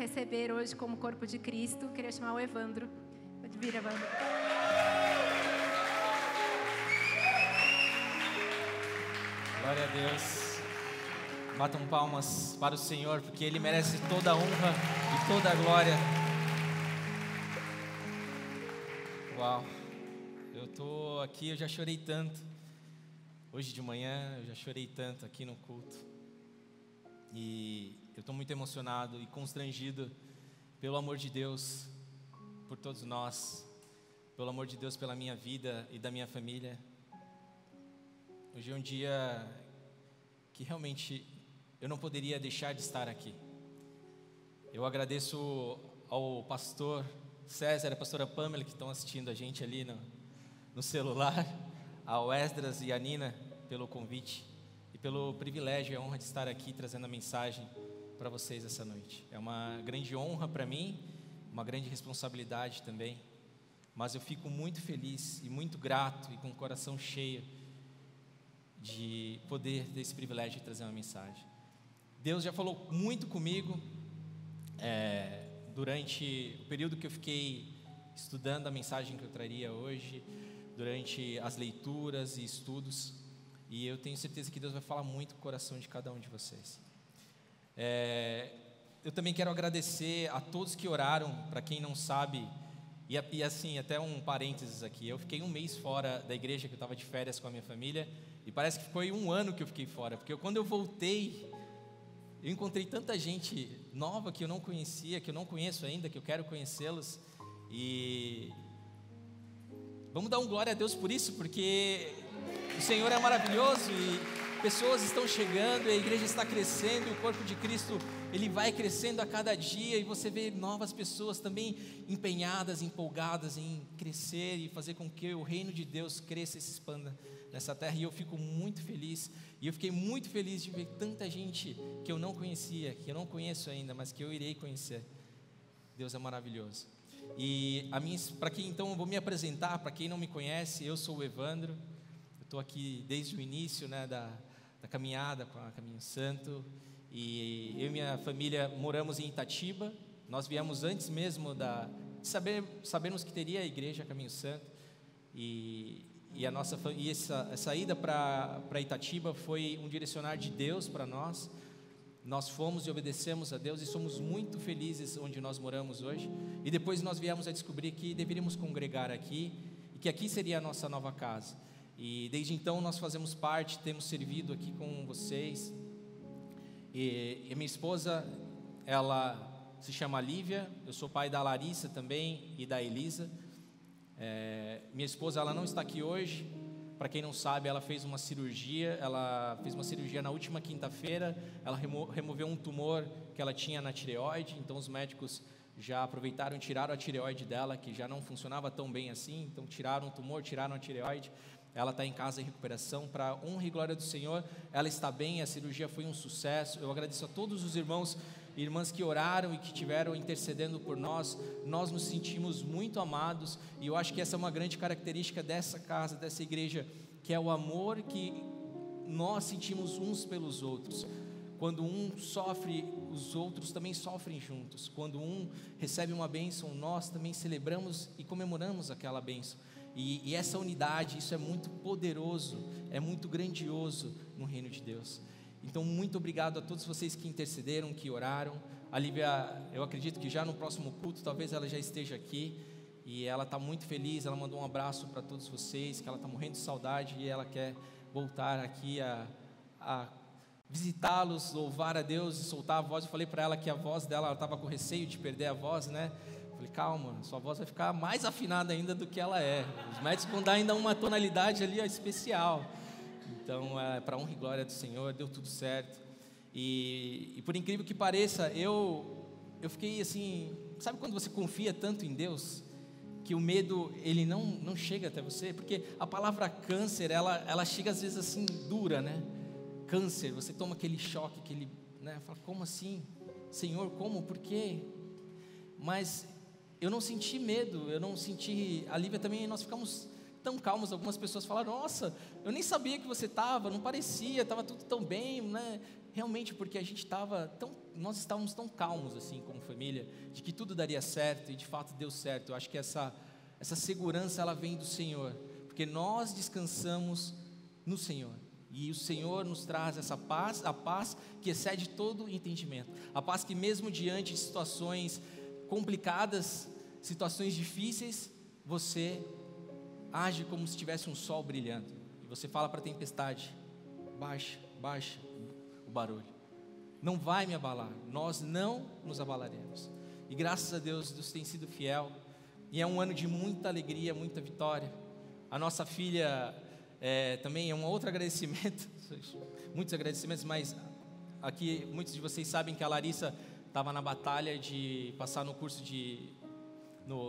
receber hoje como corpo de Cristo, queria chamar o Evandro. Pode vir, Evandro. Glória a Deus. Batam palmas para o Senhor, porque Ele merece toda a honra e toda a glória. Uau, eu tô aqui, eu já chorei tanto. Hoje de manhã eu já chorei tanto aqui no culto. E eu estou muito emocionado e constrangido pelo amor de Deus por todos nós, pelo amor de Deus pela minha vida e da minha família. Hoje é um dia que realmente eu não poderia deixar de estar aqui. Eu agradeço ao pastor César e a pastora Pamela que estão assistindo a gente ali no celular, ao Esdras e a Nina pelo convite e pelo privilégio e a honra de estar aqui trazendo a mensagem para vocês essa noite. É uma grande honra para mim, uma grande responsabilidade também, mas eu fico muito feliz e muito grato e com o coração cheio de poder ter esse privilégio de trazer uma mensagem. Deus já falou muito comigo durante o período que eu fiquei estudando a mensagem que eu traria hoje, durante as leituras e estudos, e eu tenho certeza que Deus vai falar muito com o coração de cada um de vocês. Eu também quero agradecer a todos que oraram. Para quem não sabe, e assim, até um parênteses aqui, eu fiquei um mês fora da igreja, que eu estava de férias com a minha família, e parece que foi um ano que eu fiquei fora, porque quando eu voltei, eu encontrei tanta gente nova que eu não conhecia, que eu não conheço ainda, que eu quero conhecê-los, e vamos dar um glória a Deus por isso, porque o Senhor é maravilhoso e pessoas estão chegando, a igreja está crescendo, o corpo de Cristo, ele vai crescendo a cada dia, e você vê novas pessoas também empenhadas, empolgadas em crescer e fazer com que o reino de Deus cresça e se expanda nessa terra, e eu fico muito feliz, e eu fiquei muito feliz de ver tanta gente que eu não conhecia, que eu não conheço ainda, mas que eu irei conhecer. Deus é maravilhoso. E para quem então eu vou me apresentar, para quem não me conhece, eu sou o Evandro, eu estou aqui desde o início, da caminhada com a Caminho Santo, e eu e minha família moramos em Itatiba. Nós viemos antes mesmo de sabermos que teria a igreja Caminho Santo, e essa ida para Itatiba foi um direcionar de Deus para nós. Nós fomos e obedecemos a Deus e somos muito felizes onde nós moramos hoje, e depois nós viemos a descobrir que deveríamos congregar aqui, e que aqui seria a nossa nova casa, e desde então nós fazemos parte, temos servido aqui com vocês, e minha esposa, ela se chama Lívia, eu sou pai da Larissa também e da Elisa. Minha esposa, ela não está aqui hoje. Para quem não sabe, ela fez uma cirurgia na última quinta-feira. Ela removeu um tumor que ela tinha na tireoide, então os médicos já aproveitaram e tiraram a tireoide dela, que já não funcionava tão bem assim, então tiraram o tumor, tiraram a tireoide. Ela está em casa em recuperação, para honra e glória do Senhor. Ela está bem, a cirurgia foi um sucesso. Eu agradeço a todos os irmãos e irmãs que oraram e que estiveram intercedendo por nós. Nós nos sentimos muito amados, e eu acho que essa é uma grande característica dessa casa, dessa igreja, que é o amor que nós sentimos uns pelos outros. Quando um sofre, os outros também sofrem juntos. Quando um recebe uma bênção, nós também celebramos e comemoramos aquela bênção. E essa unidade, isso é muito poderoso, é muito grandioso no reino de Deus. Então, muito obrigado a todos vocês que intercederam, que oraram. A Lívia, eu acredito que já no próximo culto, talvez ela já esteja aqui, e ela está muito feliz. Ela mandou um abraço para todos vocês, que ela está morrendo de saudade, e ela quer voltar aqui a visitá-los, louvar a Deus e soltar a voz. Eu falei para ela que a voz dela, ela estava com receio de perder a voz, né? Falei, calma, sua voz vai ficar mais afinada ainda do que ela é. Os médicos vão dar ainda uma tonalidade ali especial. Então, para honra e glória do Senhor, deu tudo certo. E por incrível que pareça, eu fiquei assim, sabe quando você confia tanto em Deus, que o medo, ele não chega até você? Porque a palavra câncer, ela chega às vezes assim, dura, né? Câncer, você toma aquele choque, fala, como assim? Senhor, como? Por quê? Mas eu não senti medo, a Lívia também, nós ficamos tão calmos. Algumas pessoas falaram, nossa, eu nem sabia que você estava, não parecia, estava tudo tão bem, né? realmente porque nós estávamos tão calmos assim como família, de que tudo daria certo e de fato deu certo. Eu acho que essa segurança ela vem do Senhor, porque nós descansamos no Senhor. E o Senhor nos traz essa paz, a paz que excede todo entendimento. A paz que mesmo diante de situações complicadas, situações difíceis, você age como se tivesse um sol brilhando. E você fala para a tempestade: baixa o barulho. Não vai me abalar, nós não nos abalaremos. E graças a Deus, Deus tem sido fiel. E é um ano de muita alegria, muita vitória. A nossa filha também é um outro agradecimento, muitos agradecimentos, mas aqui muitos de vocês sabem que a Larissa estava na batalha de passar no curso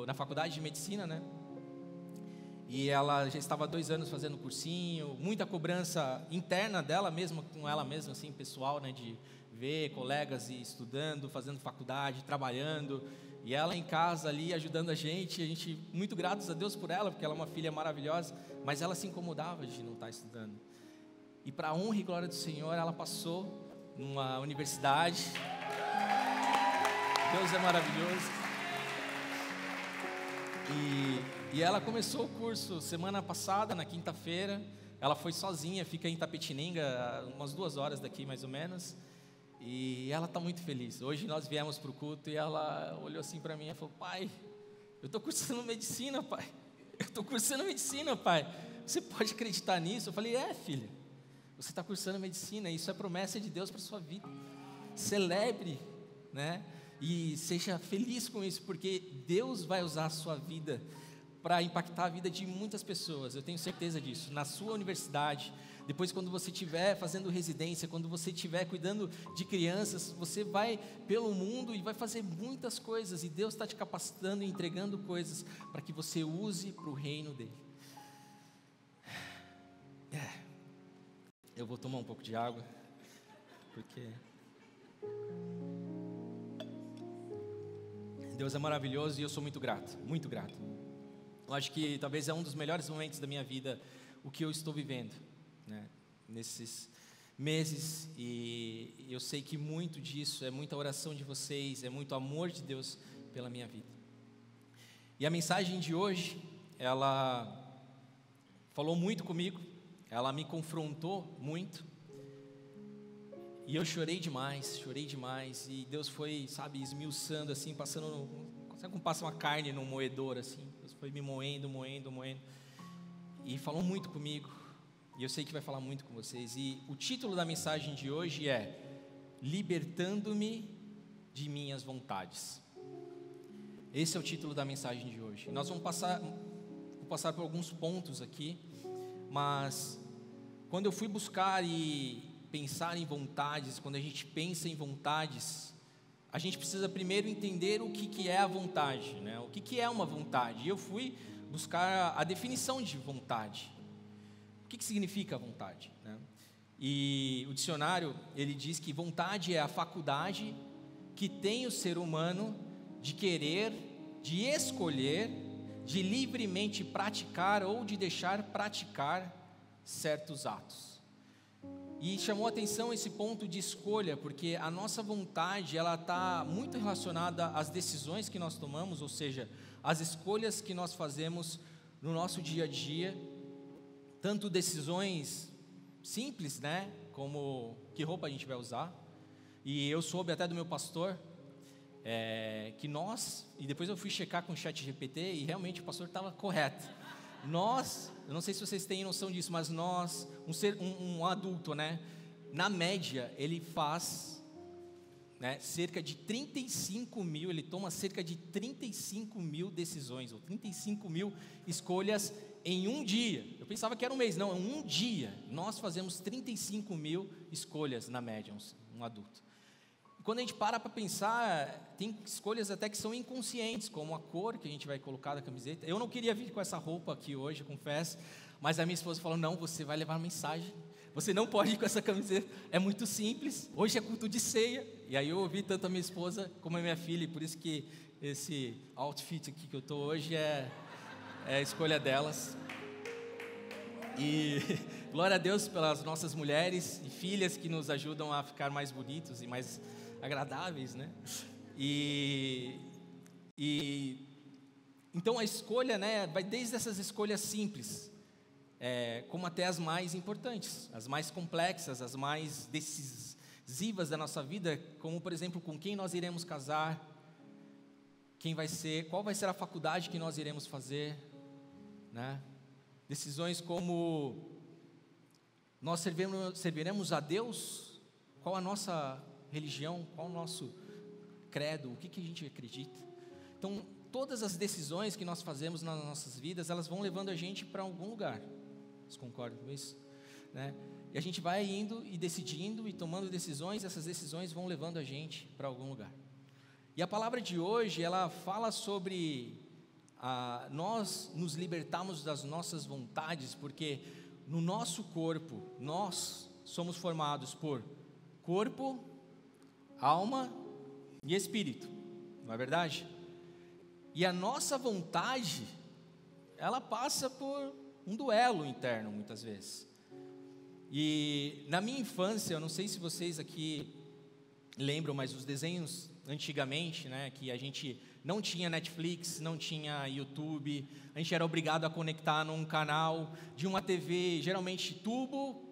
na faculdade de medicina, né? E ela já estava há 2 anos fazendo cursinho, muita cobrança interna dela mesma, com ela mesma, assim, pessoal, né? De ver colegas estudando, fazendo faculdade, trabalhando, e ela em casa ali ajudando a gente muito gratos a Deus por ela, porque ela é uma filha maravilhosa, mas ela se incomodava de não estar estudando. E para a honra e glória do Senhor, ela passou numa universidade. Deus é maravilhoso. E ela começou o curso semana passada, na quinta-feira. Ela foi sozinha, fica em Itapetininga, umas 2 horas daqui mais ou menos. E ela está muito feliz. Hoje nós viemos para o culto e ela olhou assim para mim e falou: pai, eu estou cursando medicina, pai. Eu estou cursando medicina, pai. Você pode acreditar nisso? Eu falei: filha, você está cursando medicina, isso é promessa de Deus para a sua vida. Celebre, né? E seja feliz com isso, porque Deus vai usar a sua vida para impactar a vida de muitas pessoas. Eu tenho certeza disso. Na sua universidade, depois quando você estiver fazendo residência, quando você estiver cuidando de crianças, você vai pelo mundo e vai fazer muitas coisas, e Deus está te capacitando e entregando coisas para que você use para o reino dele. Eu vou tomar um pouco de água, porque Deus é maravilhoso e eu sou muito grato, muito grato. Eu acho que talvez é um dos melhores momentos da minha vida, o que eu estou vivendo, né, nesses meses, e eu sei que muito disso é muita oração de vocês, é muito amor de Deus pela minha vida. E a mensagem de hoje, ela falou muito comigo, ela me confrontou muito, e eu chorei demais, e Deus foi, sabe, esmiuçando assim, sabe como passa uma carne num moedor assim, Deus foi me moendo, e falou muito comigo, e eu sei que vai falar muito com vocês, e o título da mensagem de hoje é: Libertando-me de minhas vontades. Esse é o título da mensagem de hoje. Nós vou passar por alguns pontos aqui, mas quando eu fui buscar e pensar em vontades, quando a gente pensa em vontades, a gente precisa primeiro entender o que é a vontade, né? O que é uma vontade. E eu fui buscar a definição de vontade. O que significa vontade, né? E o dicionário, ele diz que vontade é a faculdade que tem o ser humano de querer, de escolher, de livremente praticar ou de deixar praticar certos atos. E chamou a atenção esse ponto de escolha, porque a nossa vontade, ela está muito relacionada às decisões que nós tomamos, ou seja, às escolhas que nós fazemos no nosso dia a dia, tanto decisões simples, né, como que roupa a gente vai usar. E eu soube até do meu pastor, que e depois eu fui checar com o ChatGPT, e realmente o pastor estava correto. Eu não sei se vocês têm noção disso, mas um adulto, né, na média, ele faz, né, cerca de 35 mil, ele toma cerca de 35 mil decisões, ou 35 mil escolhas em um dia. Eu pensava que era um mês, não, é um dia. Nós fazemos 35 mil escolhas na média, um adulto. E quando a gente para pensar, tem escolhas até que são inconscientes, como a cor que a gente vai colocar na camiseta. Eu não queria vir com essa roupa aqui hoje, confesso, mas a minha esposa falou: não, você vai levar uma mensagem, você não pode ir com essa camiseta, é muito simples, hoje é culto de ceia. E aí eu ouvi tanto a minha esposa como a minha filha, e por isso que esse outfit aqui que eu estou hoje é a escolha delas. Glória a Deus pelas nossas mulheres e filhas que nos ajudam a ficar mais bonitos e mais agradáveis, né? Então a escolha, né, vai desde essas escolhas simples, como até as mais importantes, as mais complexas, as mais decisivas da nossa vida, como por exemplo, com quem nós iremos casar, qual vai ser a faculdade que nós iremos fazer, né? Decisões como: nós serviremos a Deus? Qual a nossa religião? Qual o nosso credo? O que a gente acredita? Então, todas as decisões que nós fazemos nas nossas vidas, elas vão levando a gente para algum lugar. Vocês concordam com isso? Né? E a gente vai indo e decidindo e tomando decisões, essas decisões vão levando a gente para algum lugar. E a palavra de hoje, ela fala sobre nós nos libertarmos das nossas vontades, porque no nosso corpo, nós somos formados por corpo, alma e espírito, não é verdade? E a nossa vontade, ela passa por um duelo interno, muitas vezes. E na minha infância, eu não sei se vocês aqui lembram, mas os desenhos antigamente, né, que a gente não tinha Netflix, não tinha YouTube, a gente era obrigado a conectar num canal de uma TV, geralmente tubo,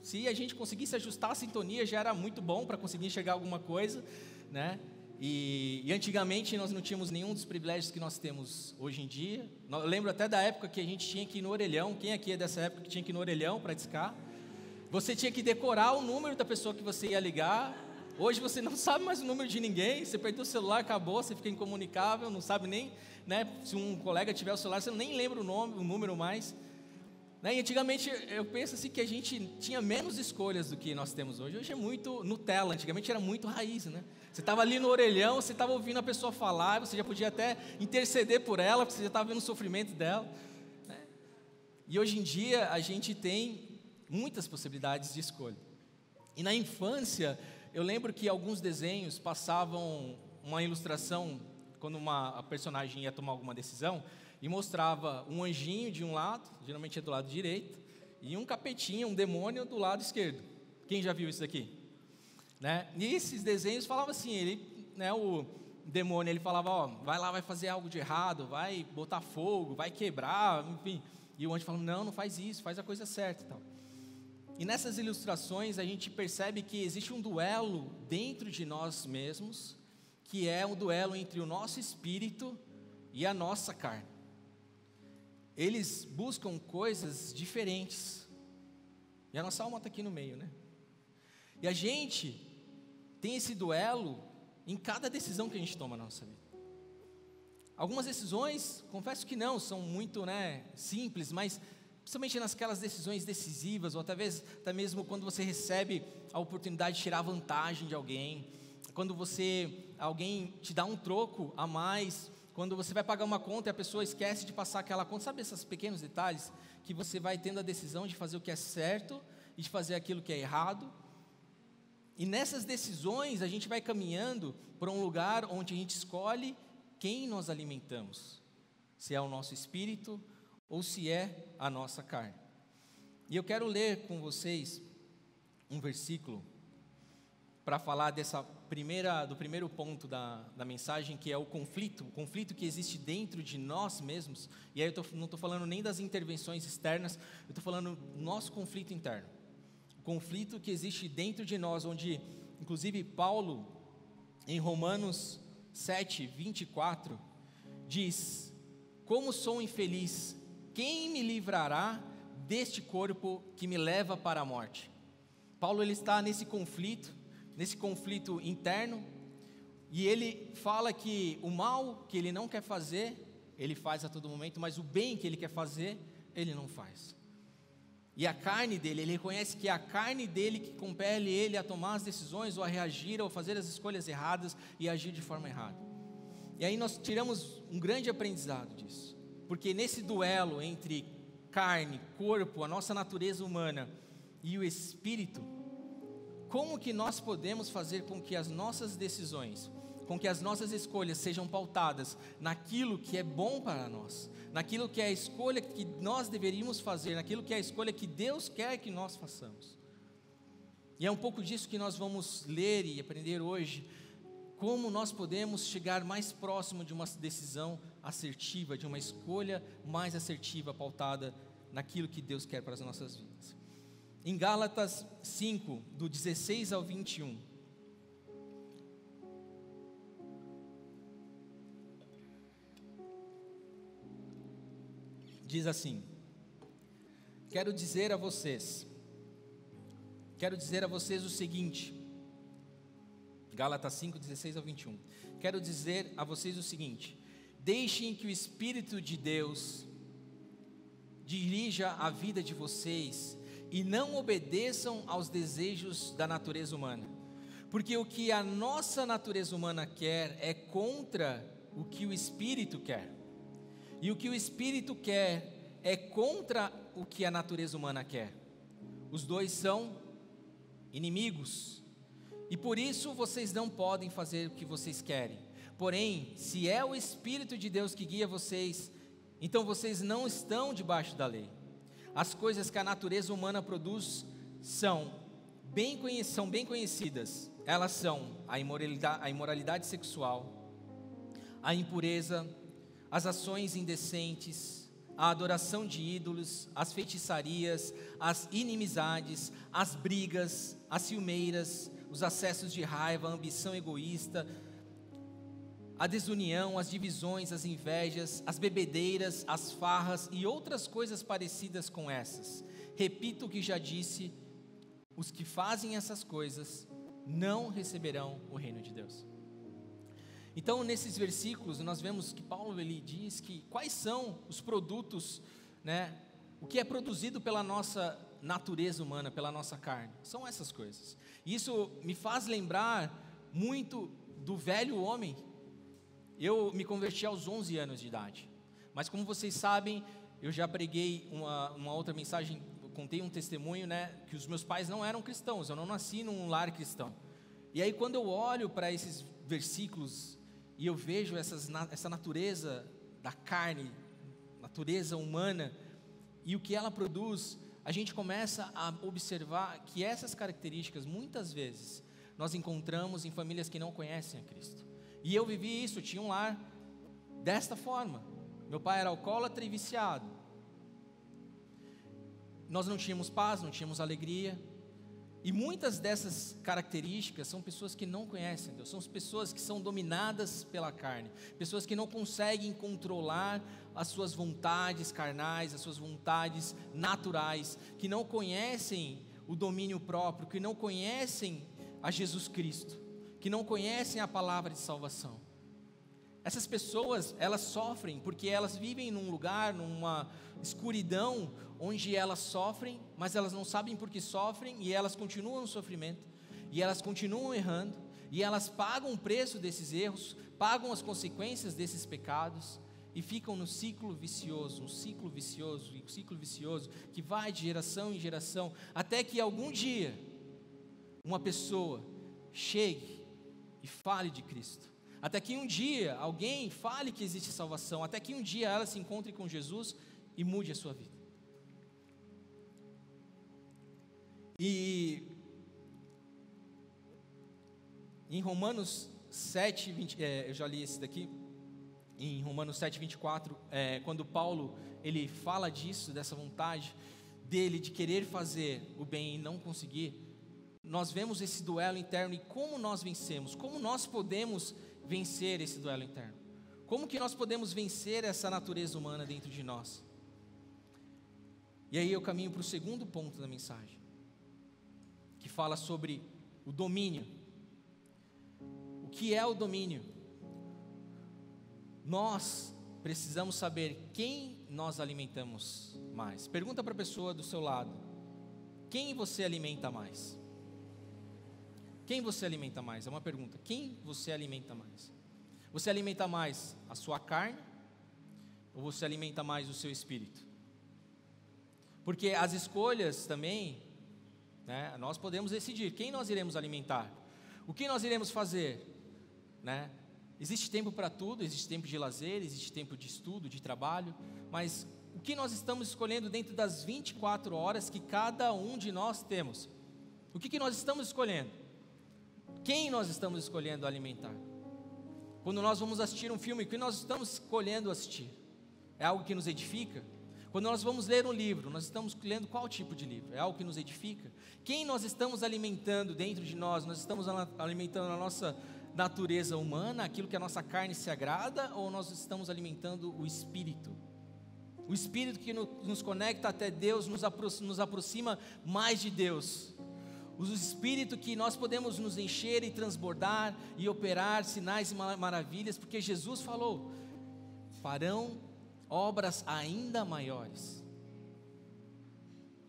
se a gente conseguisse ajustar a sintonia, já era muito bom para conseguir enxergar alguma coisa, né? E antigamente nós não tínhamos nenhum dos privilégios que nós temos hoje em dia. Eu lembro até da época que a gente tinha que ir no orelhão. Quem aqui é dessa época que tinha que ir no orelhão para discar? Você tinha que decorar o número da pessoa que você ia ligar. Hoje você não sabe mais o número de ninguém. Você perdeu o celular, acabou, você fica incomunicável, não sabe nem, né? Se um colega tiver o celular, você nem lembra o número mais. E antigamente eu penso assim que a gente tinha menos escolhas do que nós temos hoje. Hoje é muito Nutella, antigamente era muito raiz, né? Você estava ali no orelhão, você estava ouvindo a pessoa falar, você já podia até interceder por ela, porque você já estava vendo o sofrimento dela, né? E hoje em dia a gente tem muitas possibilidades de escolha. E na infância, eu lembro que alguns desenhos passavam uma ilustração, quando a personagem ia tomar alguma decisão, e mostrava um anjinho de um lado, geralmente é do lado direito, e um capetinha, um demônio do lado esquerdo. Quem já viu isso aqui? Né? E esses desenhos falavam assim, o demônio, ele falava, vai lá, vai fazer algo de errado, vai botar fogo, vai quebrar, enfim. E o anjo falava, não faz isso, faz a coisa certa e tal. E nessas ilustrações a gente percebe que existe um duelo dentro de nós mesmos, que é um duelo entre o nosso espírito e a nossa carne. Eles buscam coisas diferentes. E a nossa alma está aqui no meio, né? E a gente tem esse duelo em cada decisão que a gente toma na nossa vida. Algumas decisões, confesso que não, são muito, simples, mas principalmente naquelas decisões decisivas, ou até mesmo quando você recebe a oportunidade de tirar vantagem de alguém, quando alguém te dá um troco a mais, quando você vai pagar uma conta e a pessoa esquece de passar aquela conta, sabe esses pequenos detalhes que você vai tendo a decisão de fazer o que é certo e de fazer aquilo que é errado? E nessas decisões a gente vai caminhando para um lugar onde a gente escolhe quem nós alimentamos, se é o nosso espírito ou se é a nossa carne. E eu quero ler com vocês um versículo para falar do primeiro ponto da mensagem, que é o conflito que existe dentro de nós mesmos. E aí eu não estou falando nem das intervenções externas, eu estou falando do nosso conflito interno. O conflito que existe dentro de nós, onde, inclusive, Paulo, em Romanos 7, 24, diz: como sou infeliz, quem me livrará deste corpo que me leva para a morte? Paulo, ele está nesse conflito interno, e ele fala que o mal que ele não quer fazer, ele faz a todo momento, mas o bem que ele quer fazer, ele não faz. E a carne dele, ele reconhece que é a carne dele que compele ele a tomar as decisões, ou a reagir, ou fazer as escolhas erradas, e agir de forma errada. E aí nós tiramos um grande aprendizado disso, porque nesse duelo entre carne, corpo, a nossa natureza humana e o espírito, como que nós podemos fazer com que as nossas decisões, com que as nossas escolhas sejam pautadas naquilo que é bom para nós, naquilo que é a escolha que nós deveríamos fazer, naquilo que é a escolha que Deus quer que nós façamos. E é um pouco disso que nós vamos ler e aprender hoje, como nós podemos chegar mais próximo de uma decisão assertiva, de uma escolha mais assertiva, pautada naquilo que Deus quer para as nossas vidas. Em Gálatas 5, do 16 ao 21, diz assim: quero dizer a vocês o seguinte, Gálatas 5, 16 ao 21, quero dizer a vocês o seguinte: deixem que o Espírito de Deus dirija a vida de vocês e não obedeçam aos desejos da natureza humana, porque o que a nossa natureza humana quer é contra o que o Espírito quer, e o que o Espírito quer é contra o que a natureza humana quer. Os dois são inimigos, e por isso vocês não podem fazer o que vocês querem. Porém, se é o Espírito de Deus que guia vocês, então vocês não estão debaixo da lei. As coisas que a natureza humana produz são bem conhecidas. Elas são a imoralidade sexual, a impureza, as ações indecentes, a adoração de ídolos, as feitiçarias, as inimizades, as brigas, as ciumeiras, os acessos de raiva, a ambição egoísta, a desunião, as divisões, as invejas, as bebedeiras, as farras e outras coisas parecidas com essas. Repito o que já disse: os que fazem essas coisas não receberão o reino de Deus. Então, nesses versículos, nós vemos que Paulo ele diz que quais são os produtos, né, o que é produzido pela nossa natureza humana, pela nossa carne, são essas coisas. Isso me faz lembrar muito do velho homem. Eu me converti aos 11 anos de idade, mas como vocês sabem, eu já preguei uma outra mensagem, contei um testemunho, né, que os meus pais não eram cristãos, eu não nasci num lar cristão. E aí quando eu olho para esses versículos e eu vejo essa natureza da carne, natureza humana, e o que ela produz, a gente começa a observar que essas características, muitas vezes, nós encontramos em famílias que não conhecem a Cristo. E eu vivi isso, eu tinha um lar desta forma. Meu pai era alcoólatra e viciado. Nós não tínhamos paz, não tínhamos alegria. E muitas dessas características são pessoas que não conhecem Deus, são pessoas que são dominadas pela carne, pessoas que não conseguem controlar as suas vontades carnais, as suas vontades naturais, que não conhecem o domínio próprio, que não conhecem a Jesus Cristo, que não conhecem a palavra de salvação. Essas pessoas, elas sofrem porque elas vivem num lugar, numa escuridão, onde elas sofrem, mas elas não sabem por que sofrem, e elas continuam no sofrimento, e elas continuam errando, e elas pagam o preço desses erros, pagam as consequências desses pecados, e ficam no ciclo vicioso, um ciclo vicioso, que vai de geração em geração, até que algum dia, uma pessoa chegue e fale de Cristo, até que um dia alguém fale que existe salvação, até que um dia ela se encontre com Jesus e mude a sua vida. E em Romanos 7, 20, eu já li esse daqui, em Romanos 7, 24, quando Paulo ele fala disso, dessa vontade dele de querer fazer o bem e não conseguir, nós vemos esse duelo interno e como nós vencemos, como nós podemos vencer esse duelo interno, como que nós podemos vencer essa natureza humana dentro de nós. E aí eu caminho para o segundo ponto da mensagem, que fala sobre o domínio. O que é o domínio? Nós precisamos saber quem nós alimentamos mais. Pergunta para a pessoa do seu lado: quem você alimenta mais? Quem você alimenta mais? É uma pergunta. Quem você alimenta mais? Você alimenta mais a sua carne ou você alimenta mais o seu espírito? Porque as escolhas também, né, nós podemos decidir quem nós iremos alimentar, o que nós iremos fazer, né? Existe tempo para tudo, existe tempo de lazer, existe tempo de estudo, de trabalho, mas o que nós estamos escolhendo dentro das 24 horas que cada um de nós temos? O que nós estamos escolhendo? Quem nós estamos escolhendo alimentar? Quando nós vamos assistir um filme, o que nós estamos escolhendo assistir? É algo que nos edifica? Quando nós vamos ler um livro, nós estamos lendo qual tipo de livro? É algo que nos edifica? Quem nós estamos alimentando dentro de nós? Nós estamos alimentando a nossa natureza humana, aquilo que a nossa carne se agrada, ou nós estamos alimentando o Espírito? O Espírito que nos conecta até Deus, nos aproxima mais de Deus. O Espírito que nós podemos nos encher e transbordar e operar sinais e maravilhas, porque Jesus falou: farão obras ainda maiores.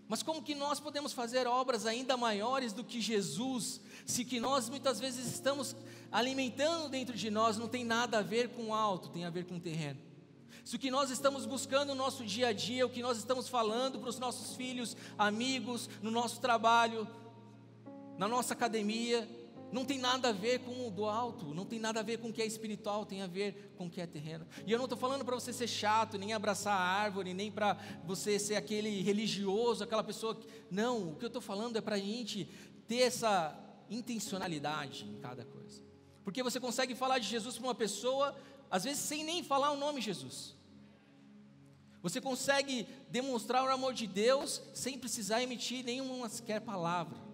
Mas como que nós podemos fazer obras ainda maiores do que Jesus, se que nós muitas vezes estamos alimentando dentro de nós não tem nada a ver com o alto, tem a ver com o terreno? Se o que nós estamos buscando no nosso dia a dia, o que nós estamos falando para os nossos filhos, amigos, no nosso trabalho, na nossa academia, não tem nada a ver com o do alto, não tem nada a ver com o que é espiritual, tem a ver com o que é terreno. E eu não estou falando para você ser chato, nem abraçar a árvore, nem para você ser aquele religioso, aquela pessoa que... Não, o que eu estou falando é para a gente ter essa intencionalidade em cada coisa. Porque você consegue falar de Jesus para uma pessoa, às vezes sem nem falar o nome Jesus. Você consegue demonstrar o amor de Deus sem precisar emitir nenhuma sequer palavra.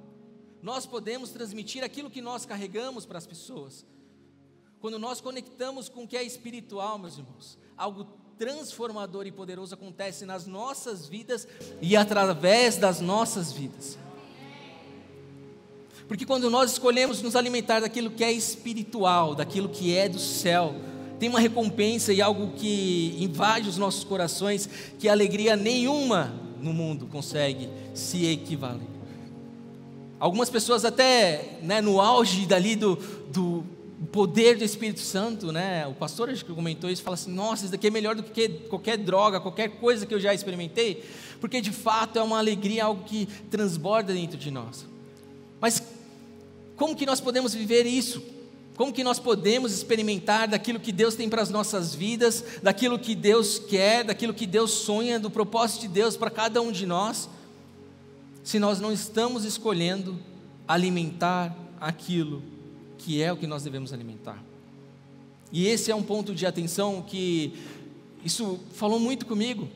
Nós podemos transmitir aquilo que nós carregamos para as pessoas. Quando nós conectamos com o que é espiritual, meus irmãos, algo transformador e poderoso acontece nas nossas vidas e através das nossas vidas. Porque quando nós escolhemos nos alimentar daquilo que é espiritual, daquilo que é do céu, tem uma recompensa e algo que invade os nossos corações, que alegria nenhuma no mundo consegue se equivaler. Algumas pessoas até, no auge dali do poder do Espírito Santo, o pastor acho que comentou isso, fala assim: nossa, isso daqui é melhor do que qualquer droga, qualquer coisa que eu já experimentei, porque de fato é uma alegria, algo que transborda dentro de nós. Mas como que nós podemos viver isso? Como que nós podemos experimentar daquilo que Deus tem para as nossas vidas, daquilo que Deus quer, daquilo que Deus sonha, do propósito de Deus para cada um de nós, se nós não estamos escolhendo alimentar aquilo que é o que nós devemos alimentar? E esse é um ponto de atenção que isso falou muito comigo,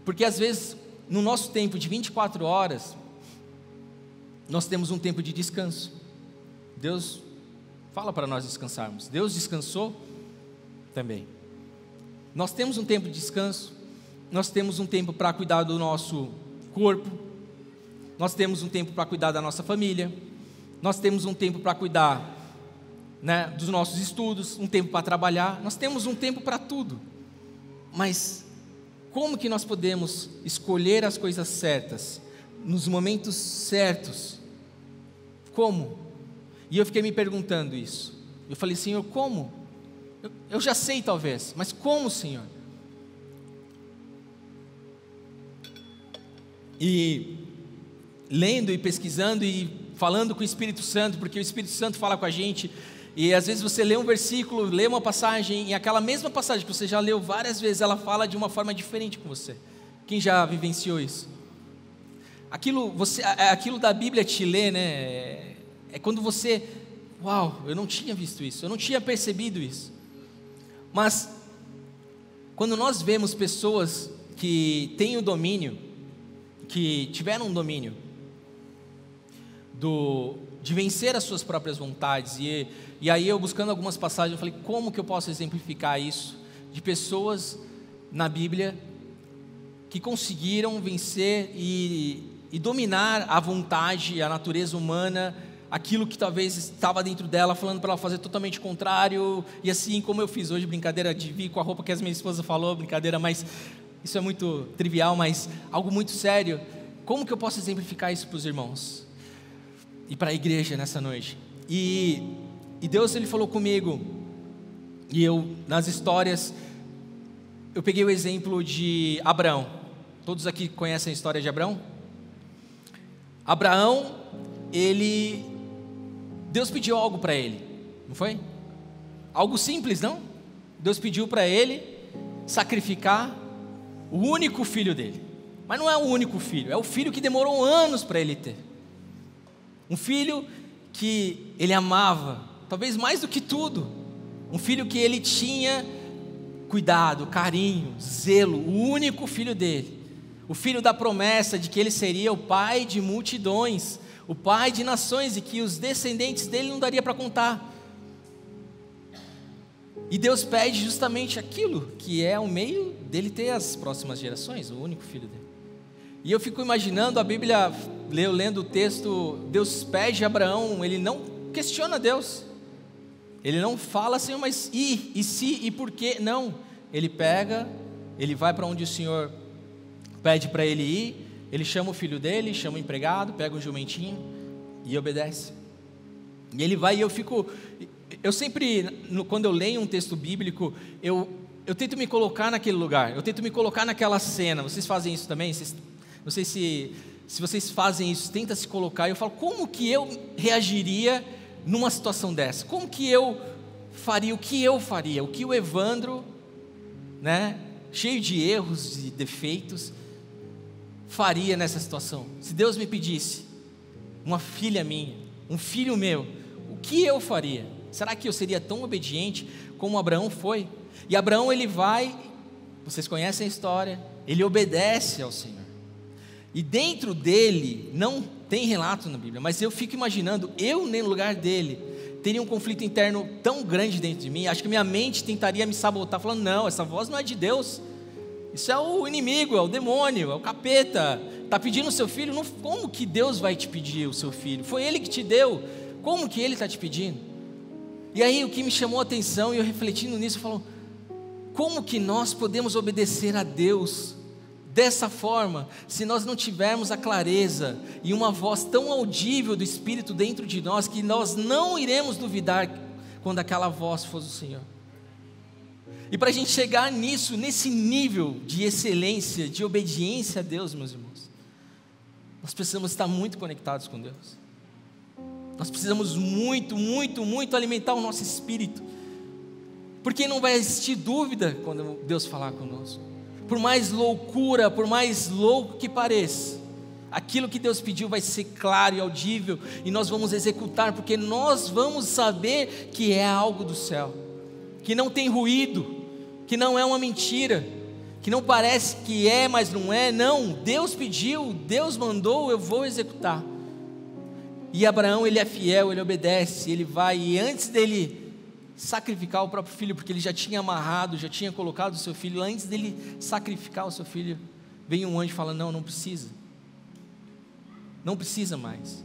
porque às vezes no nosso tempo de 24 horas, nós temos um tempo de descanso. Deus fala para nós descansarmos. Deus descansou também. Nós temos um tempo de descanso, nós temos um tempo para cuidar do nosso corpo, nós temos um tempo para cuidar da nossa família, nós temos um tempo para cuidar, dos nossos estudos, um tempo para trabalhar, nós temos um tempo para tudo. Mas como que nós podemos escolher as coisas certas, nos momentos certos? Como? E eu fiquei me perguntando isso. Eu falei: Senhor, como? Eu já sei talvez, mas como, Senhor? E lendo e pesquisando e falando com o Espírito Santo, porque o Espírito Santo fala com a gente, e às vezes você lê um versículo, lê uma passagem, e aquela mesma passagem que você já leu várias vezes, ela fala de uma forma diferente com você. Quem já vivenciou isso? Aquilo da Bíblia te lê, é quando você, uau, eu não tinha visto isso, eu não tinha percebido isso. Mas quando nós vemos pessoas que têm o domínio, que tiveram um domínio de vencer as suas próprias vontades, e aí eu buscando algumas passagens, eu falei: como que eu posso exemplificar isso? De pessoas na Bíblia que conseguiram vencer e dominar a vontade, a natureza humana, aquilo que talvez estava dentro dela, falando para ela fazer totalmente contrário, e assim como eu fiz hoje, brincadeira de vir com a roupa que a minha esposa falou, brincadeira, mas isso é muito trivial, mas algo muito sério. Como que eu posso exemplificar isso para os irmãos? E para a igreja nessa noite? E Deus, Ele falou comigo, e eu, nas histórias, eu peguei o exemplo de Abraão. Todos aqui conhecem a história de Abraão? Abraão, Deus pediu algo para ele, não foi? Algo simples, não? Deus pediu para ele sacrificar o único filho dele. Mas não é o único filho, é o filho que demorou anos para ele ter. Um filho que ele amava, talvez mais do que tudo. Um filho que ele tinha cuidado, carinho, zelo, o único filho dele. O filho da promessa de que ele seria o pai de multidões, o pai de nações, e que os descendentes dele não daria para contar. E Deus pede justamente aquilo, que é o meio dele ter as próximas gerações, o único filho dele. E eu fico imaginando a Bíblia, lendo o texto, Deus pede a Abraão, ele não questiona Deus. Ele não fala, Senhor, mas e se, e por quê? Não, ele pega, ele vai para onde o Senhor pede para ele ir, ele chama o filho dele, chama o empregado, pega um jumentinho e obedece. E ele vai, e eu sempre, quando eu leio um texto bíblico, eu tento me colocar naquele lugar, eu tento me colocar naquela cena. Vocês fazem isso também? Não sei se vocês fazem isso, tenta se colocar, e eu falo, como que eu reagiria numa situação dessa? Como que eu faria, o que eu faria? O que o Evandro, né, cheio de erros e defeitos, faria nessa situação? Se Deus me pedisse uma filha minha, um filho meu, o que eu faria? Será que eu seria tão obediente como Abraão foi? E Abraão, ele vai, vocês conhecem a história, ele obedece ao Senhor. E dentro dele, não tem relato na Bíblia, mas eu fico imaginando, eu no lugar dele, teria um conflito interno tão grande dentro de mim, acho que minha mente tentaria me sabotar, falando, não, essa voz não é de Deus, isso é o inimigo, é o demônio, é o capeta, está pedindo o seu filho, não, como que Deus vai te pedir o seu filho? Foi Ele que te deu, como que Ele está te pedindo? E aí o que me chamou a atenção, e eu refletindo nisso, eu falo, como que nós podemos obedecer a Deus dessa forma, se nós não tivermos a clareza e uma voz tão audível do Espírito dentro de nós, que nós não iremos duvidar quando aquela voz for do Senhor. E para a gente chegar nisso, nesse nível de excelência, de obediência a Deus, meus irmãos, nós precisamos estar muito conectados com Deus. Nós precisamos muito, muito, muito alimentar o nosso espírito, porque não vai existir dúvida quando Deus falar conosco. Por mais loucura, por mais louco que pareça, aquilo que Deus pediu vai ser claro e audível, e nós vamos executar, porque nós vamos saber que é algo do céu, que não tem ruído, que não é uma mentira, que não parece que é, mas não é. Não, Deus pediu, Deus mandou, eu vou executar. E Abraão, ele é fiel, ele obedece, ele vai, e antes dele sacrificar o próprio filho, porque ele já tinha amarrado, já tinha colocado o seu filho, antes dele sacrificar o seu filho, vem um anjo falando, não precisa, não precisa mais,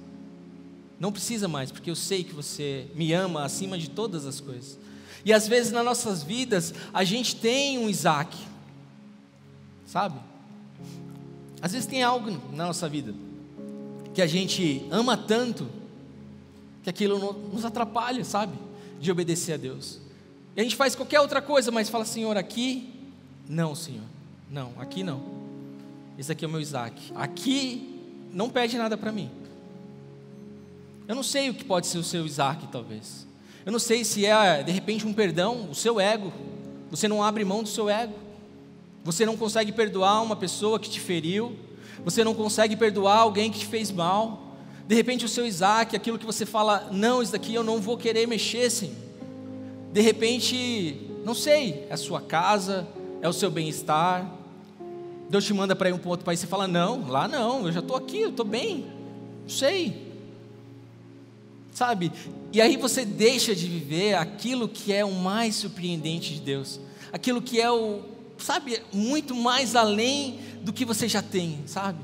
não precisa mais, porque eu sei que você me ama acima de todas as coisas. E às vezes nas nossas vidas, a gente tem um Isaac, sabe? Às vezes tem algo na nossa vida, que a gente ama tanto, que aquilo nos atrapalha, sabe? De obedecer a Deus. E a gente faz qualquer outra coisa, mas fala, Senhor, aqui, não, Senhor, não, aqui não. Esse aqui é o meu Isaac. Aqui não pede nada para mim. Eu não sei o que pode ser o seu Isaac, talvez. Eu não sei se é, de repente, um perdão, o seu ego. Você não abre mão do seu ego. Você não consegue perdoar uma pessoa que te feriu. Você não consegue perdoar alguém que te fez mal. De repente o seu Isaac, aquilo que você fala, não, isso daqui eu não vou querer mexer, Senhor. De repente, não sei, é a sua casa, é o seu bem-estar. Deus te manda para ir para um outro país, você fala, não, lá não, eu já estou aqui, eu estou bem, não sei. Sabe? E aí você deixa de viver aquilo que é o mais surpreendente de Deus. Aquilo que é muito mais além do que você já tem, sabe?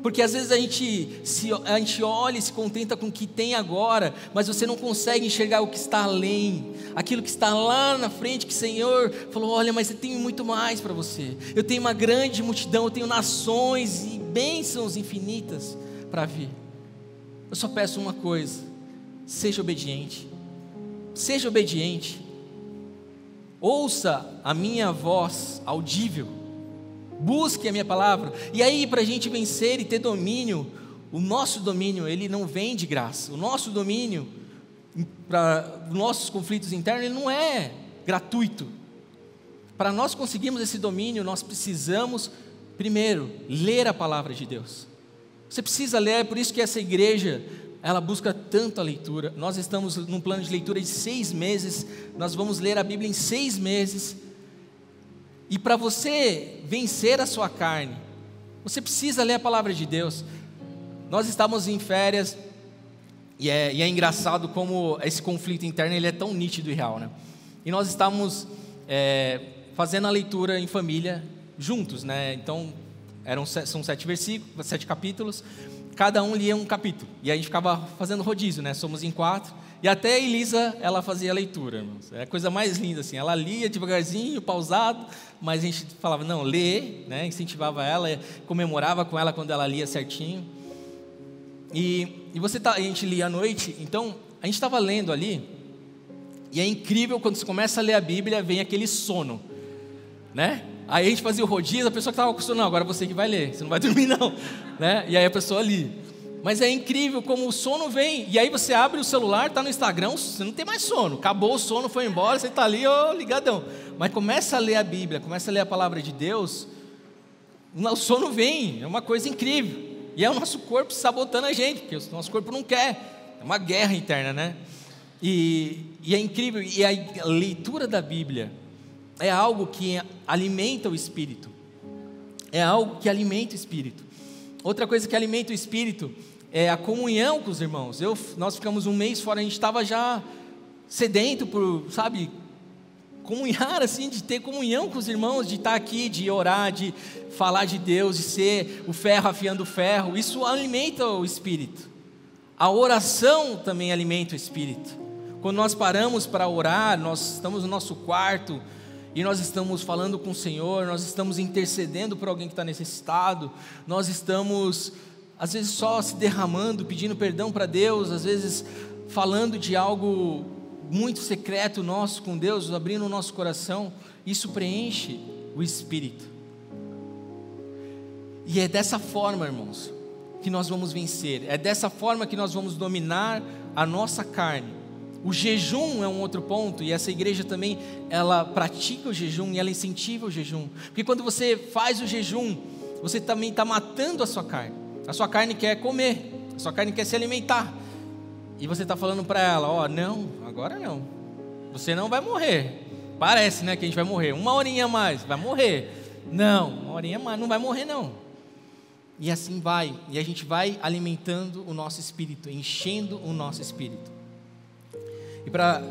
Porque às vezes a gente olha e se contenta com o que tem agora, mas você não consegue enxergar o que está além, aquilo que está lá na frente, que o Senhor falou, olha, mas eu tenho muito mais para você, eu tenho uma grande multidão, eu tenho nações e bênçãos infinitas para vir. Eu só peço uma coisa, seja obediente, ouça a minha voz audível, busque a minha palavra. E aí, para a gente vencer e ter domínio, o nosso domínio, ele não vem de graça. O nosso domínio para nossos conflitos internos, ele não é gratuito. Para nós conseguirmos esse domínio, nós precisamos, primeiro, ler a palavra de Deus. Você precisa ler, é por isso que essa igreja, ela busca tanto a leitura. Nós estamos num plano de leitura de 6 meses, nós vamos ler a Bíblia em 6 meses. E para você vencer a sua carne, você precisa ler a palavra de Deus. Nós estávamos em férias, e é engraçado como esse conflito interno ele é tão nítido e real, né? E nós estávamos fazendo a leitura em família, juntos, né? Então, são 7 versículos, 7 capítulos, cada um lia um capítulo, e a gente ficava fazendo rodízio, né? Somos em 4, e até a Elisa, ela fazia a leitura, irmãos. É a coisa mais linda, assim, ela lia devagarzinho, pausado, mas a gente falava, não, lê, né? Incentivava ela, comemorava com ela quando ela lia certinho, e a gente lia à noite, então, a gente estava lendo ali, e é incrível quando você começa a ler a Bíblia, vem aquele sono, né? Aí a gente fazia o rodízio, a pessoa que estava com sono, não, agora você que vai ler, você não vai dormir não, né? E aí a pessoa lia. Mas é incrível como o sono vem, e aí você abre o celular, está no Instagram, você não tem mais sono, acabou o sono, foi embora, você está ali, ligadão. Mas começa a ler a Bíblia, começa a ler a palavra de Deus, o sono vem, é uma coisa incrível. E é o nosso corpo sabotando a gente, porque o nosso corpo não quer, é uma guerra interna, né? E é incrível, e a leitura da Bíblia é algo que alimenta o espírito. É algo que alimenta o espírito. Outra coisa que alimenta o espírito é a comunhão com os irmãos. Nós ficamos 1 mês fora, a gente estava já sedento por, sabe, comunhar assim, de ter comunhão com os irmãos, de estar aqui, de orar, de falar de Deus, de ser o ferro afiando o ferro. Isso alimenta o espírito. A oração também alimenta o espírito. Quando nós paramos para orar, nós estamos no nosso quarto e nós estamos falando com o Senhor, nós estamos intercedendo por alguém que está necessitado, nós estamos, às vezes, só se derramando, pedindo perdão para Deus, às vezes falando de algo muito secreto nosso com Deus, abrindo o nosso coração. Isso preenche o espírito. E é dessa forma, irmãos, que nós vamos vencer, é dessa forma que nós vamos dominar a nossa carne. O jejum é um outro ponto, e essa igreja também, ela pratica o jejum e ela incentiva o jejum, porque quando você faz o jejum, você também está matando a sua carne quer comer, a sua carne quer se alimentar, e você está falando para ela, não, agora não, você não vai morrer, parece, né, que a gente vai morrer, 1 horinha a mais, vai morrer, não, 1 horinha a mais, não vai morrer não, e assim vai, e a gente vai alimentando o nosso espírito, enchendo o nosso espírito. E para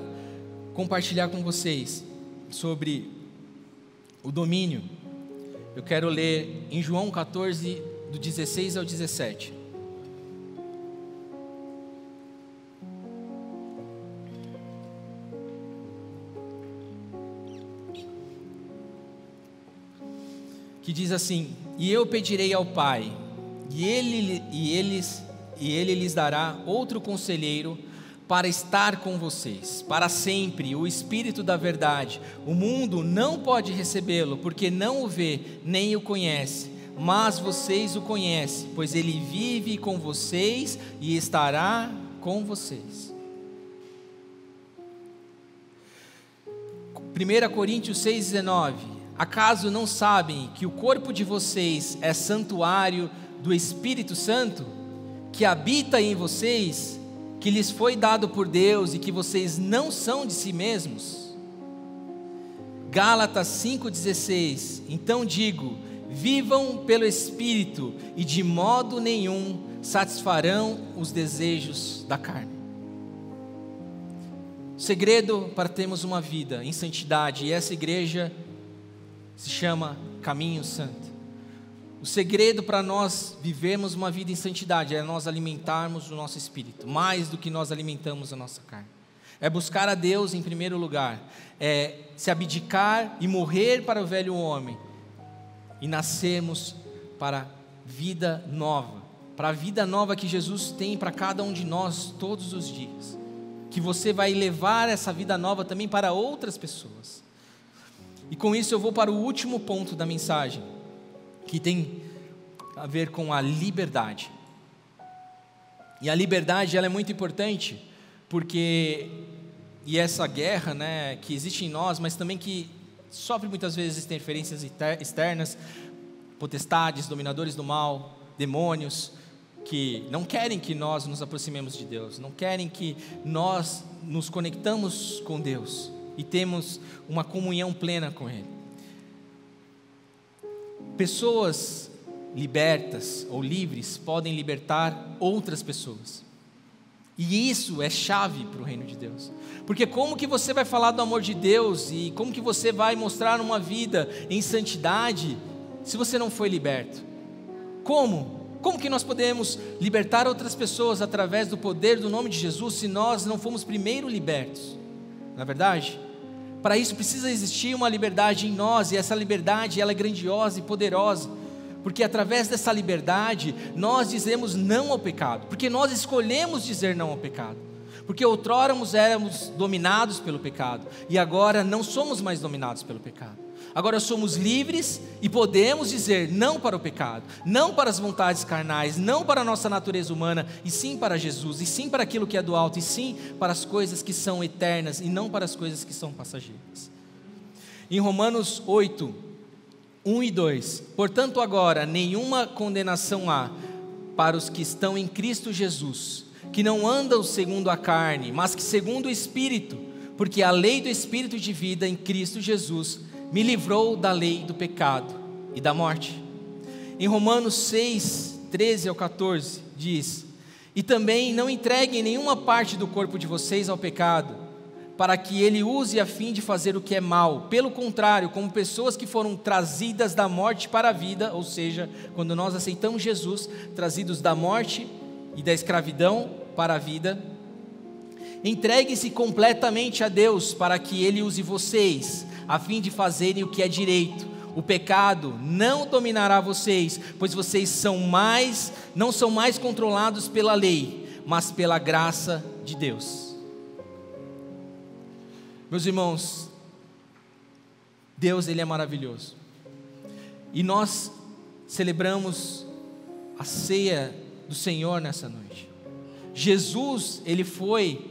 compartilhar com vocês sobre o domínio, eu quero ler em João 14, do 16 ao 17. Que diz assim: e eu pedirei ao Pai, e ele lhes dará outro conselheiro para estar com vocês, para sempre, o Espírito da verdade. O mundo não pode recebê-lo, porque não o vê, nem o conhece, mas vocês o conhecem, pois ele vive com vocês e estará com vocês. 1 Coríntios 6,19. Acaso não sabem que o corpo de vocês é santuário do Espírito Santo, que habita em vocês, que lhes foi dado por Deus e que vocês não são de si mesmos? Gálatas 5,16. Então digo, vivam pelo Espírito e de modo nenhum satisfarão os desejos da carne. O segredo para termos uma vida em santidade, e essa igreja se chama Caminho Santo. O segredo para nós vivermos uma vida em santidade é nós alimentarmos o nosso espírito, mais do que nós alimentamos a nossa carne. É buscar a Deus em primeiro lugar, é se abdicar e morrer para o velho homem, e nascermos para a vida nova, para a vida nova que Jesus tem para cada um de nós todos os dias, que você vai levar essa vida nova também para outras pessoas. E com isso eu vou para o último ponto da mensagem, que tem a ver com a liberdade. E a liberdade, ela é muito importante e essa guerra, né, que existe em nós, mas também que sofre muitas vezes interferências externas, potestades, dominadores do mal, demônios, que não querem que nós nos aproximemos de Deus, não querem que nós nos conectamos com Deus e temos uma comunhão plena com Ele. Pessoas libertas ou livres podem libertar outras pessoas. E isso é chave para o reino de Deus. Porque como que você vai falar do amor de Deus e como que você vai mostrar uma vida em santidade se você não foi liberto? Como? Como que nós podemos libertar outras pessoas através do poder do nome de Jesus se nós não fomos primeiro libertos? Não é verdade? Para isso precisa existir uma liberdade em nós, e essa liberdade ela é grandiosa e poderosa, porque através dessa liberdade nós dizemos não ao pecado, porque nós escolhemos dizer não ao pecado, porque outrora éramos dominados pelo pecado, e agora não somos mais dominados pelo pecado. Agora somos livres e podemos dizer não para o pecado, não para as vontades carnais, não para a nossa natureza humana, e sim para Jesus, e sim para aquilo que é do alto, e sim para as coisas que são eternas, e não para as coisas que são passageiras. Em Romanos 8, 1 e 2, portanto agora nenhuma condenação há para os que estão em Cristo Jesus, que não andam segundo a carne, mas que segundo o Espírito, porque a lei do Espírito de vida em Cristo Jesus me livrou da lei do pecado e da morte. Em Romanos 6, 13 ao 14, diz: e também não entreguem nenhuma parte do corpo de vocês ao pecado, para que ele use a fim de fazer o que é mal. Pelo contrário, como pessoas que foram trazidas da morte para a vida, ou seja, quando nós aceitamos Jesus, trazidos da morte e da escravidão para a vida, entreguem-se completamente a Deus, para que ele use vocês, a fim de fazerem o que é direito. O pecado não dominará vocês, pois vocês não são mais controlados pela lei, mas pela graça de Deus. Meus irmãos, Deus ele é maravilhoso, e nós celebramos a ceia do Senhor nessa noite. Jesus, ele foi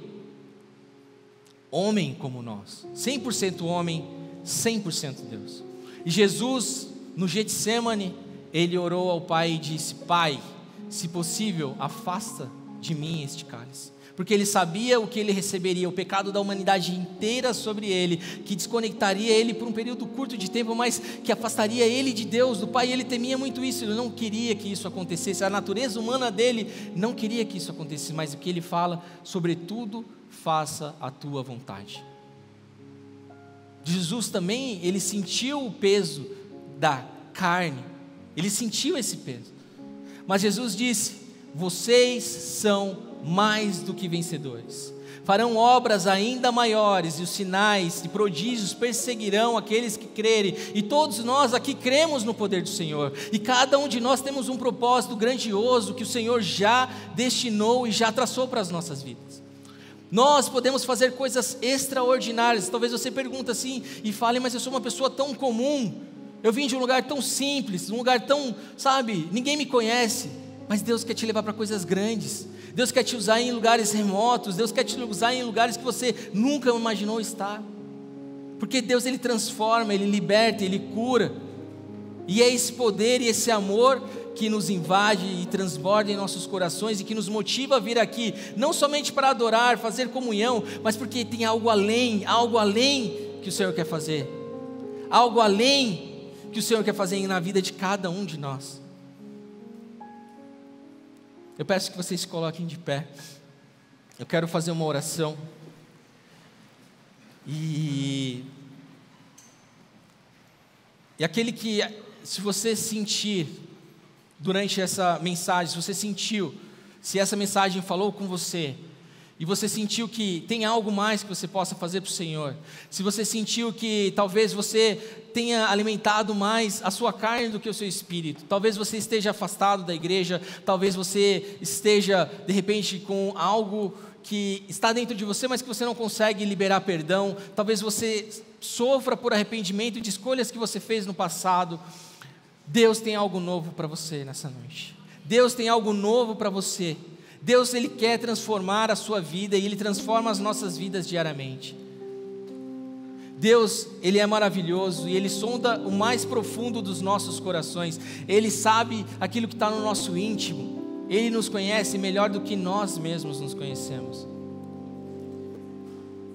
homem como nós, 100% homem, 100% Deus. E Jesus, no Getsemane, ele orou ao Pai e disse: Pai, se possível, afasta de mim este cálice. Porque ele sabia o que ele receberia, o pecado da humanidade inteira sobre ele, que desconectaria ele por um período curto de tempo, mas que afastaria ele de Deus, do Pai. Ele temia muito isso, ele não queria que isso acontecesse. A natureza humana dele não queria que isso acontecesse, mas o que ele fala: sobretudo, faça a tua vontade. Jesus também, ele sentiu o peso da carne, ele sentiu esse peso, mas Jesus disse: vocês são mais do que vencedores, farão obras ainda maiores, e os sinais e prodígios perseguirão aqueles que crerem. E todos nós aqui cremos no poder do Senhor, e cada um de nós temos um propósito grandioso que o Senhor já destinou e já traçou para as nossas vidas. Nós podemos fazer coisas extraordinárias. Talvez você pergunte assim e fale: mas eu sou uma pessoa tão comum, eu vim de um lugar tão simples, um lugar tão, ninguém me conhece. Mas Deus quer te levar para coisas grandes, Deus quer te usar em lugares remotos, Deus quer te usar em lugares que você nunca imaginou estar, porque Deus ele transforma, ele liberta, ele cura, e é esse poder e esse amor que nos invade e transborda em nossos corações, e que nos motiva a vir aqui, não somente para adorar, fazer comunhão, mas porque tem algo além que o Senhor quer fazer, algo além que o Senhor quer fazer na vida de cada um de nós. Eu peço que vocês se coloquem de pé, eu quero fazer uma oração, e aquele que, se você sentir, durante essa mensagem, se você sentiu, se essa mensagem falou com você, e você sentiu que tem algo mais que você possa fazer para o Senhor, se você sentiu que talvez você tenha alimentado mais a sua carne do que o seu espírito, talvez você esteja afastado da igreja, talvez você esteja de repente com algo que está dentro de você, mas que você não consegue liberar perdão, talvez você sofra por arrependimento de escolhas que você fez no passado. Deus tem algo novo para você nessa noite. Deus tem algo novo para você. Deus, Ele quer transformar a sua vida e Ele transforma as nossas vidas diariamente. Deus, Ele é maravilhoso e Ele sonda o mais profundo dos nossos corações. Ele sabe aquilo que está no nosso íntimo. Ele nos conhece melhor do que nós mesmos nos conhecemos.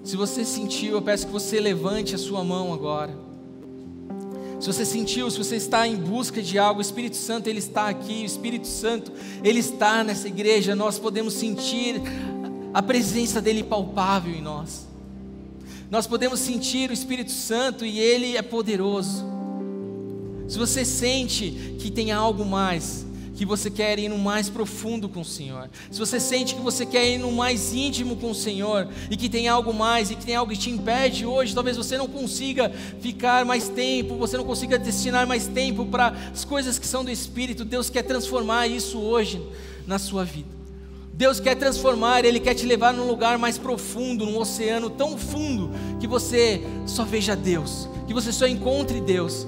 Se você sentiu, eu peço que você levante a sua mão agora. Se você sentiu, se você está em busca de algo, o Espírito Santo, Ele está aqui, o Espírito Santo, Ele está nessa igreja, nós podemos sentir a presença dEle palpável em nós. Nós podemos sentir o Espírito Santo e Ele é poderoso. Se você sente que tem algo mais, que você quer ir no mais profundo com o Senhor, se você sente que você quer ir no mais íntimo com o Senhor, e que tem algo mais, e que tem algo que te impede hoje, talvez você não consiga ficar mais tempo, você não consiga destinar mais tempo para as coisas que são do Espírito, Deus quer transformar isso hoje na sua vida. Deus quer transformar, Ele quer te levar num lugar mais profundo, num oceano tão fundo, que você só veja Deus, que você só encontre Deus.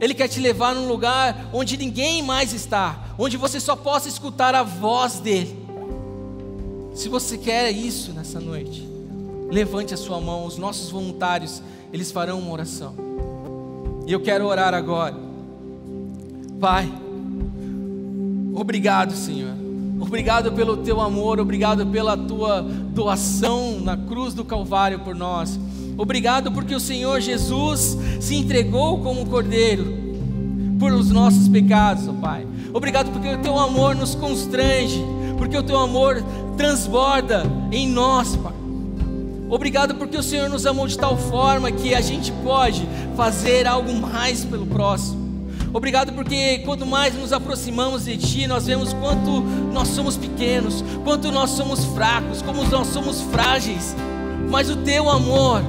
Ele quer te levar num lugar onde ninguém mais está, onde você só possa escutar a voz dEle. Se você quer isso nessa noite, levante a sua mão. Os nossos voluntários, eles farão uma oração. E eu quero orar agora. Pai, obrigado, Senhor. Obrigado pelo Teu amor, obrigado pela Tua doação na cruz do Calvário por nós. Obrigado porque o Senhor Jesus se entregou como cordeiro por os nossos pecados, ó Pai. Obrigado porque o Teu amor nos constrange, porque o Teu amor transborda em nós, Pai. Obrigado porque o Senhor nos amou de tal forma que a gente pode fazer algo mais pelo próximo. Obrigado porque quanto mais nos aproximamos de Ti, nós vemos quanto nós somos pequenos, quanto nós somos fracos, como nós somos frágeis. Mas o Teu amor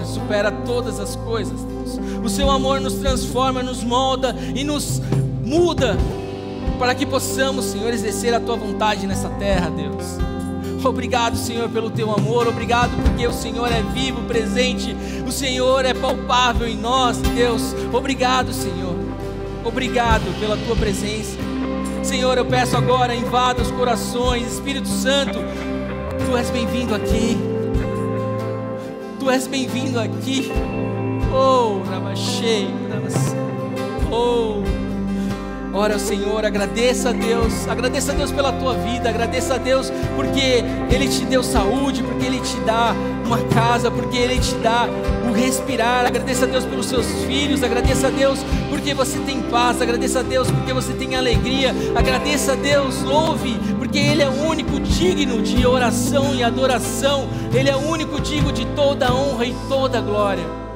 supera todas as coisas, Deus. O Seu amor nos transforma, nos molda e nos muda para que possamos, Senhor, exercer a Tua vontade nessa terra, Deus. Obrigado, Senhor, pelo Teu amor. Obrigado porque o Senhor é vivo, presente. O Senhor é palpável em nós, Deus. Obrigado, Senhor. Obrigado pela Tua presença. Senhor, eu peço agora, invada os corações. Espírito Santo, Tu és bem-vindo aqui. Tu és bem-vindo aqui. Oh, Ramachei, oh, ora, Senhor, agradeça a Deus pela tua vida, agradeça a Deus porque Ele te deu saúde, porque Ele te dá uma casa, porque Ele te dá o respirar. Agradeça a Deus pelos seus filhos, agradeça a Deus porque você tem paz, agradeça a Deus porque você tem alegria, agradeça a Deus, louve, porque Ele é o único digno de oração e adoração, Ele é o único digno de toda honra e toda glória.